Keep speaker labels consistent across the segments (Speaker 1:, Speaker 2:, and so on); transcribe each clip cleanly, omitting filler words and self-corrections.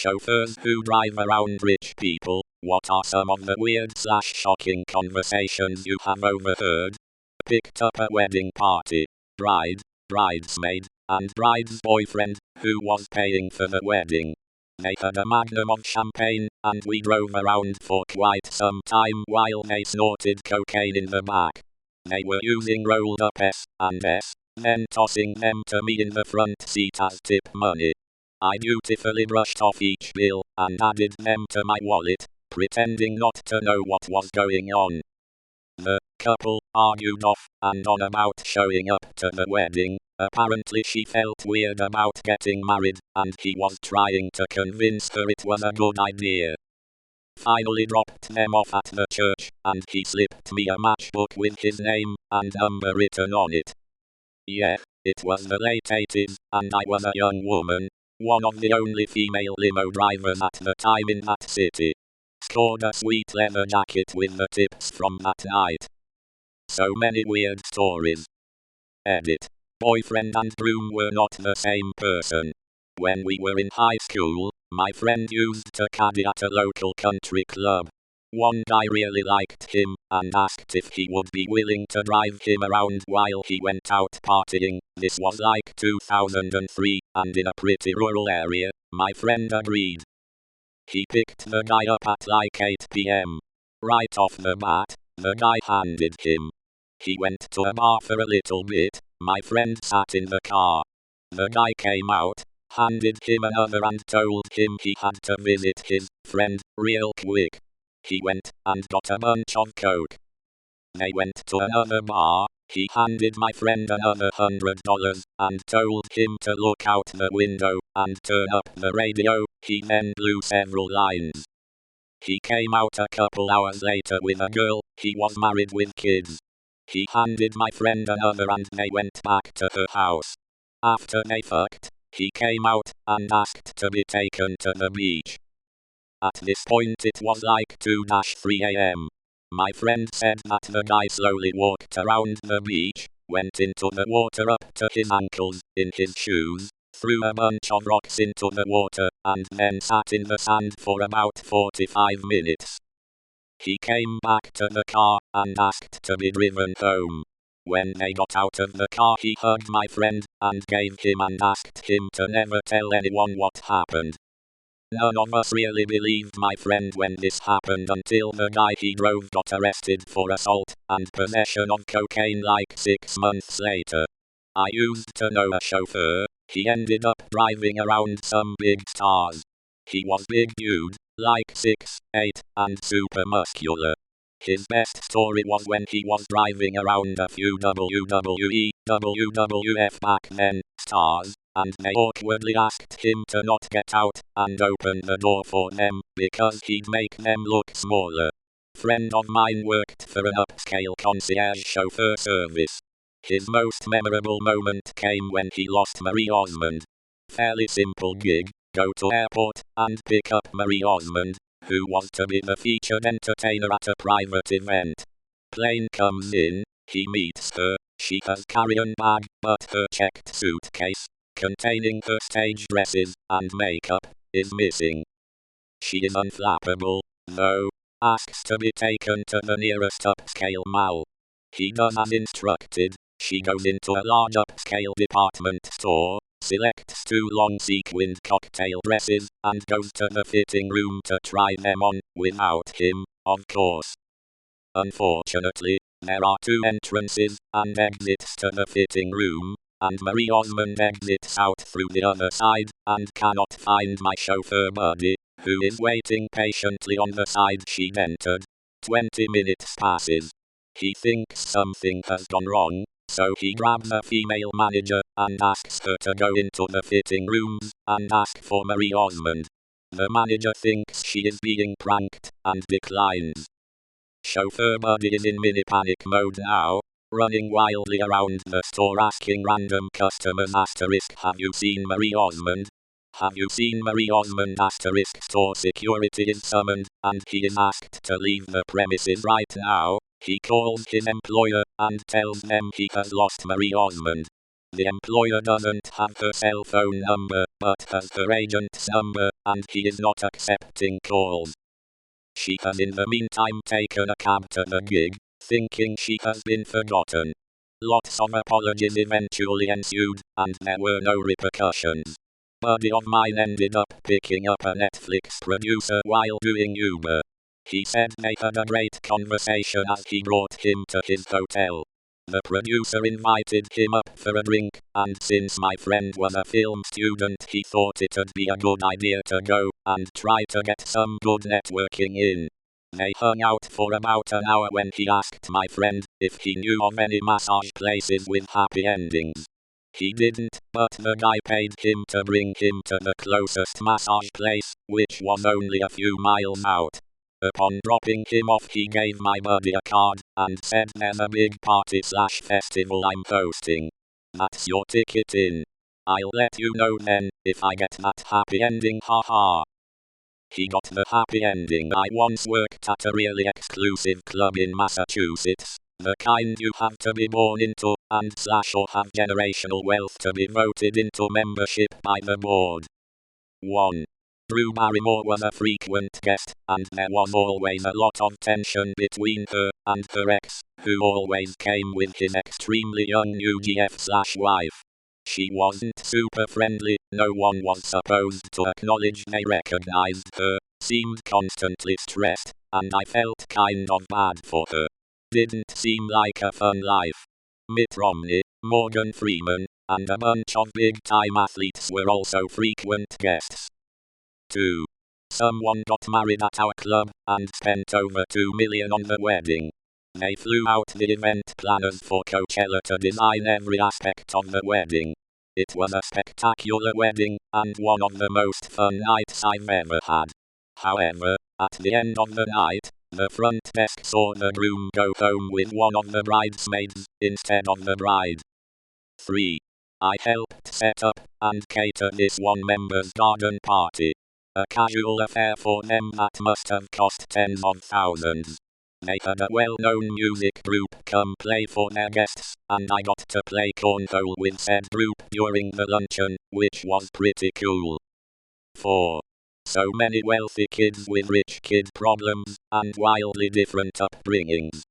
Speaker 1: chauffeurs who drive around rich people, what are some of the weird/shocking conversations you have overheard? Picked up a wedding party. Bride, bridesmaid, and bride's boyfriend, who was paying for the wedding. They had a magnum of champagne, and we drove around for quite some time while they snorted cocaine in the back. They were using rolled up S&S, then tossing them to me in the front seat as tip money. I dutifully brushed off each bill, and added them to my wallet, pretending not to know what was going on. The couple argued off and on about showing up to the wedding. Apparently she felt weird about getting married, and he was trying to convince her it was a good idea. Finally dropped them off at the church, and he slipped me a matchbook with his name and number written on it. Yeah, it was the late 80s, and I was a young woman, one of the only female limo drivers at the time in that city. Scored a sweet leather jacket with the tips from that night. So many weird stories. Edit. Boyfriend and groom were not the same person. When we were in high school, my friend used to caddy at a local country club. One guy really liked him, and asked if he would be willing to drive him around while he went out partying. This was like 2003, and in a pretty rural area. My friend agreed. He picked the guy up at like 8 p.m. Right off the bat, the guy handed him. He went to a bar for a little bit. My friend sat in the car. The guy came out, handed him another and told him he had to visit his friend real quick. He went and got a bunch of coke. They went to another bar. He handed my friend another $100 and told him to look out the window and turn up the radio. He then blew several lines. He came out a couple hours later with a girl. He was married with kids. He handed my friend another and they went back to her house. After they fucked, he came out and asked to be taken to the beach. At this point it was like 2-3 a.m. My friend said that the guy slowly walked around the beach, went into the water up to his ankles in his shoes, threw a bunch of rocks into the water, and then sat in the sand for about 45 minutes. He came back to the car and asked to be driven home. When they got out of the car he hugged my friend and gave him and asked him to never tell anyone what happened. None of us really believed my friend when this happened until the guy he drove got arrested for assault and possession of cocaine like 6 months later. I used to know a chauffeur. He ended up driving around some big stars. He was big dude, like 6'8", and super muscular. His best story was when he was driving around a few WWE, WWF back then, stars, and they awkwardly asked him to not get out and open the door for them because he'd make them look smaller. Friend of mine worked for an upscale concierge chauffeur service. His most memorable moment came when he lost Marie Osmond. Fairly simple gig, go to airport and pick up Marie Osmond, who was to be the featured entertainer at a private event. Plane comes in, he meets her, she has carry-on bag, but her checked suitcase, containing her stage dresses and makeup, is missing. She is unflappable, though, asks to be taken to the nearest upscale mall. He does as instructed. She goes into a large upscale department store, selects 2 long sequined cocktail dresses, and goes to the fitting room to try them on, without him, of course. Unfortunately, there are 2 entrances and exits to the fitting room, and Marie Osmond exits out through the other side, and cannot find my chauffeur buddy, who is waiting patiently on the side she'd entered. 20 minutes passes. He thinks something has gone wrong, so he grabs a female manager and asks her to go into the fitting rooms and ask for Marie Osmond. The manager thinks she is being pranked and declines. Chauffeur buddy is in mini panic mode now, running wildly around the store asking random customers *, have you seen Marie Osmond? Have you seen Marie Osmond *, store security is summoned, and he is asked to leave the premises right now. He calls his employer and tells them he has lost Marie Osmond. The employer doesn't have her cell phone number, but has her agent's number, and he is not accepting calls. She has in the meantime taken a cab to the gig, thinking she has been forgotten. Lots of apologies eventually ensued, and there were no repercussions. Buddy of mine ended up picking up a Netflix producer while doing Uber. He said they had a great conversation as he brought him to his hotel. The producer invited him up for a drink, and since my friend was a film student, he thought it'd be a good idea to go and try to get some good networking in. They hung out for about an hour when he asked my friend if he knew of any massage places with happy endings. He didn't, but the guy paid him to bring him to the closest massage place, which was only a few miles out. Upon dropping him off, he gave my buddy a card and said, "There's a big party/festival I'm hosting. That's your ticket in. I'll let you know then if I get that happy ending, haha." He got the happy ending. I once worked at a really exclusive club in Massachusetts, the kind you have to be born into and/or have generational wealth to be voted into membership by the board. 1. Drew Barrymore was a frequent guest, and there was always a lot of tension between her and her ex, who always came with his extremely young new GF/wife. She wasn't super friendly, no one was supposed to acknowledge they recognized her, seemed constantly stressed, and I felt kind of bad for her. Didn't seem like a fun life. Mitt Romney, Morgan Freeman, and a bunch of big-time athletes were also frequent guests. 2. Someone got married at our club and spent over $2 million on the wedding. They flew out the event planners for Coachella to design every aspect of the wedding. It was a spectacular wedding, and one of the most fun nights I've ever had. However, at the end of the night, the front desk saw the groom go home with one of the bridesmaids instead of the bride. 3. I helped set up and cater this one member's garden party. A casual affair for them that must have cost tens of thousands. They had a well-known music group come play for their guests, and I got to play cornhole with said group during the luncheon, which was pretty cool. 4. So many wealthy kids with rich kid problems, and wildly different upbringings.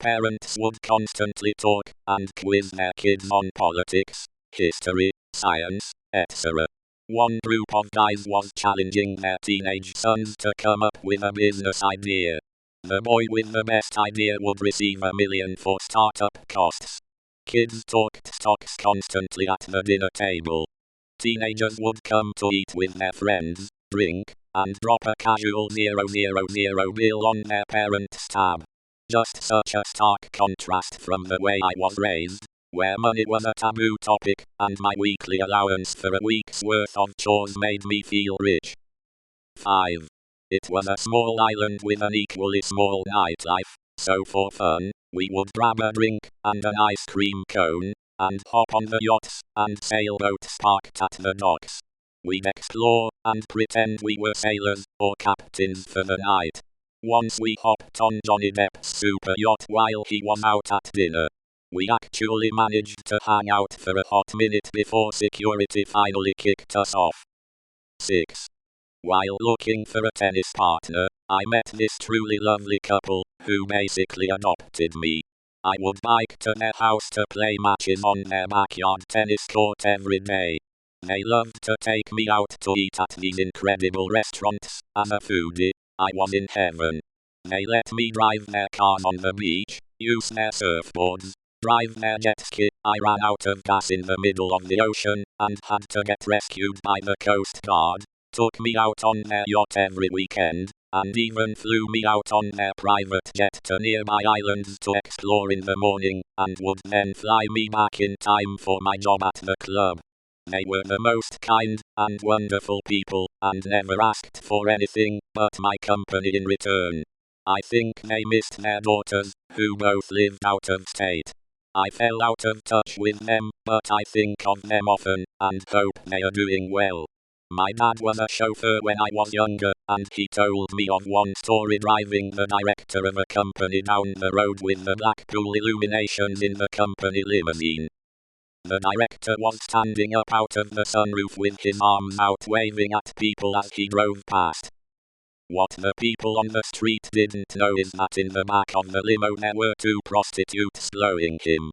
Speaker 1: Parents would constantly talk and quiz their kids on politics, history, science, etc. One group of guys was challenging their teenage sons to come up with a business idea. The boy with the best idea would receive $1 million for startup costs. Kids talked stocks constantly at the dinner table. Teenagers would come to eat with their friends, drink, and drop a casual $000 bill on their parents' tab. Just such a stark contrast from the way I was raised, where money was a taboo topic, and my weekly allowance for a week's worth of chores made me feel rich. 5. It was a small island with an equally small nightlife, so for fun, we would grab a drink and an ice cream cone, and hop on the yachts and sailboats parked at the docks. We'd explore and pretend we were sailors or captains for the night. Once we hopped on Johnny Depp's super yacht while he was out at dinner. We actually managed to hang out for a hot minute before security finally kicked us off. 6. While looking for a tennis partner, I met this truly lovely couple, who basically adopted me. I would bike to their house to play matches on their backyard tennis court every day. They loved to take me out to eat at these incredible restaurants. As a foodie, I was in heaven. They let me drive their cars on the beach, use their surfboards, drive their jet ski. I ran out of gas in the middle of the ocean, and had to get rescued by the Coast Guard. Took me out on their yacht every weekend, and even flew me out on their private jet to nearby islands to explore in the morning, and would then fly me back in time for my job at the club. They were the most kind and wonderful people, and never asked for anything but my company in return. I think they missed their daughters, who both lived out of state. I fell out of touch with them, but I think of them often, and hope they are doing well. My dad was a chauffeur when I was younger, and he told me of one story driving the director of a company down the road with the Blackpool illuminations in the company limousine. The director was standing up out of the sunroof with his arms out waving at people as he drove past. What the people on the street didn't know is that in the back of the limo there were two prostitutes blowing him.